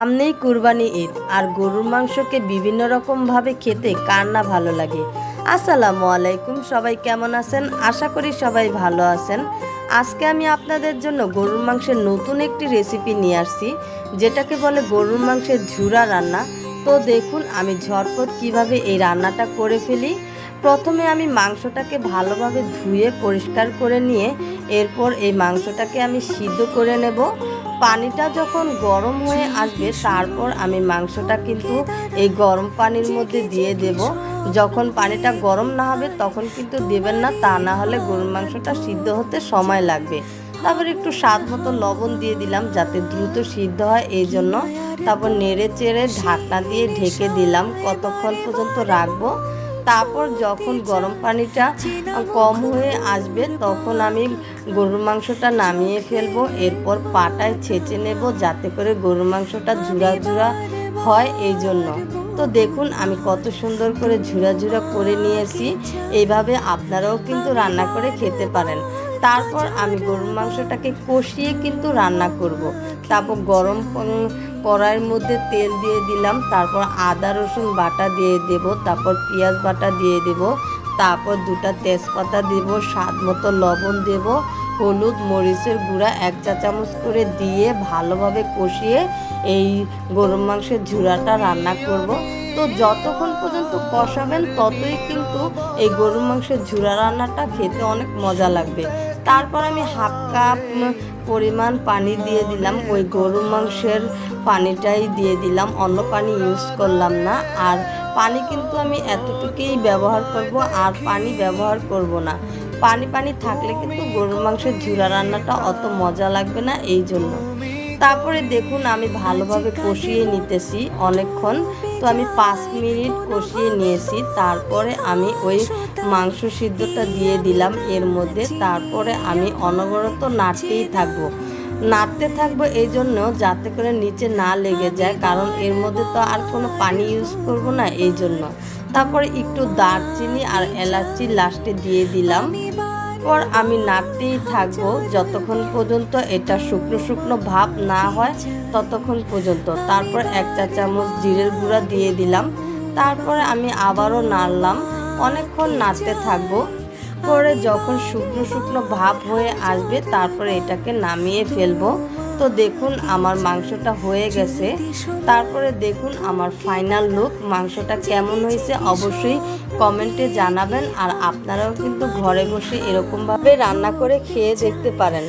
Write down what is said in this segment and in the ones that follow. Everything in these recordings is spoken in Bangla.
সামনেই কুরবানি ঈদ আর গরুর মাংসকে বিভিন্ন রকমভাবে খেতে কার না ভালো লাগে। আসসালামু আলাইকুম, সবাই কেমন আছেন? আশা করি সবাই ভালো আছেন। আজকে আমি আপনাদের জন্য গরুর মাংসের নতুন একটি রেসিপি নিয়ে আসছি, যেটাকে বলে গরুর মাংসের ঝুরা রান্না। তো দেখুন আমি ঝটপট কিভাবে এই রান্নাটা করে ফেলি। প্রথমে আমি মাংসটাকে ভালোভাবে ধুয়ে পরিষ্কার করে নিয়ে এরপর এই মাংসটাকে আমি সিদ্ধ করে নেব। পানিটা যখন গরম হয়ে আসবে তারপর আমি মাংসটা কিন্তু এই গরম পানির মধ্যে দিয়ে দেব। যখন পানিটা গরম না হবে তখন কিন্তু দেবেন না, তা না হলে গরুর মাংসটা সিদ্ধ হতে সময় লাগবে। তারপর একটু স্বাদ মতো লবণ দিয়ে দিলাম যাতে দ্রুত সিদ্ধ হয় এই জন্য। তারপর নেড়ে চেড়ে ঢাকনা দিয়ে ঢেকে দিলাম। কতক্ষণ পর্যন্ত রাখবো? তারপর যখন গরম পানিটা কম হয়ে আসবে তখন আমি গরুর মাংসটা নামিয়ে ফেলবো। এরপর পাটায় ছেঁচে নেব যাতে করে গরুর মাংসটা ঝুরা ঝুরা হয় এই জন্য। তো দেখুন আমি কত সুন্দর করে ঝুরা ঝুরা করে নিয়েছি। এইভাবে আপনারাও কিন্তু রান্না করে খেতে পারেন। তারপর আমি গরুর মাংসটাকে কষিয়ে কিন্তু রান্না করব। তারপর গরম কড়াইয়ের মধ্যে তেল দিয়ে দিলাম, তারপর আদা রসুন বাটা দিয়ে দেব, তারপর পেঁয়াজ বাটা দিয়ে দেব, তারপর দুটা তেজপাতা দেব, স্বাদ মতো লবণ দেব, হলুদ মরিচের গুঁড়া 1 চা চামচ করে দিয়ে ভালোভাবে কষিয়ে এই গরুর মাংসের ঝুরাটা রান্না করব। তো যতক্ষণ পর্যন্ত কষাবেন ততই কিন্তু এই গরুর মাংসের ঝুরা রান্নাটা খেতে অনেক মজা লাগবে। তারপর আমি হাফ কাপ পরিমাণ পানি দিয়ে দিলাম, ওই গরুর মাংসের পানিটাই দিয়ে দিলাম, অন্য পানি ইউজ করলাম না। আর পানি কিন্তু আমি এতটুকুই ব্যবহার করব, আর পানি ব্যবহার করব না। পানি পানি থাকলে কিন্তু গরুর মাংসের ঝুরা রান্নাটা অত মজা লাগবে না এই জন্য। তারপরে দেখুন আমি ভালোভাবে কষিয়ে নিতেছি অনেকক্ষণ। তো আমি 5 মিনিট কষিয়ে নিয়েছি। তারপরে আমি ওই মাংস সিদ্ধটা দিয়ে দিলাম এর মধ্যে। তারপরে আমি অনবরত নাড়তে থাকবো এই জন্য যাতে করে নিচে না লেগে যায়, কারণ এর মধ্যে তো আর কোনো পানি ইউজ করব না এই জন্য। তারপরে একটু দারচিনি আর এলাচি লাস্টে দিয়ে দিলাম। পর আমি নাড়তেই থাকবো যতক্ষণ পর্যন্ত এটা শুকনো শুকনো ভাব না হয় ততক্ষণ পর্যন্ত। তারপর 1 চা চামচ জিরের গুঁড়া দিয়ে দিলাম। তারপরে আমি আবারও নাড়লাম, অনেকক্ষণ নাড়তে থাকবো। পরে যখন শুকনো শুকনো ভাব হয়ে আসবে তারপরে এটাকে নামিয়ে ফেলবো। তো দেখুন আমার মাংসটা হয়ে গেছে। তারপরে দেখুন আমার ফাইনাল লুক, মাংসটা কেমন হয়েছে অবশ্যই কমেন্টে জানাবেন। আর আপনারাও কিন্তু ঘরে বসে এরকমভাবে রান্না করে খেয়ে দেখতে পারেন।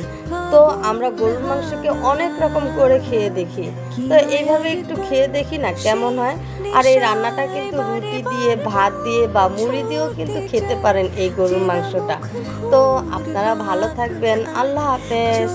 তো আমরা গরুর মাংসকে অনেক রকম করে খেয়ে দেখি, তো এইভাবে একটু খেয়ে দেখি না কেমন হয়। আর এই রান্নাটা কিন্তু রুটি দিয়ে, ভাত দিয়ে বা মুড়ি দিয়েও কিন্তু খেতে পারেন এই গরুর মাংসটা। তো আপনারা ভালো থাকবেন, আল্লাহ হাফেজ।